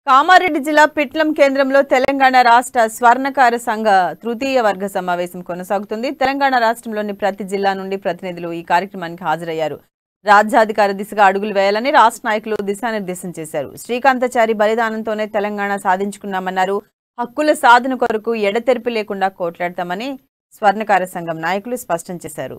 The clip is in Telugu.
కామారెడ్డి జిల్లా పిట్లం కేంద్రంలో తెలంగాణ రాష్ట్ర స్వర్ణకార సంఘ తృతీయ వర్గ సమావేశం కొనసాగుతుంది. తెలంగాణ రాష్ట్రంలోని ప్రతి జిల్లా నుండి ప్రతినిధులు ఈ కార్యక్రమానికి హాజరయ్యారు. రాజ్యాధికార దిశగా అడుగులు వేయాలని రాష్ట్ర నాయకులు దిశానిర్దేశం చేశారు. శ్రీకాంతాచారి బలిదానంతోనే తెలంగాణ సాధించుకున్నామన్నారు. హక్కుల సాధన కొరకు ఎడతెరిపి లేకుండా కోట్లాడతామని స్వర్ణకార సంఘం నాయకులు స్పష్టం చేశారు.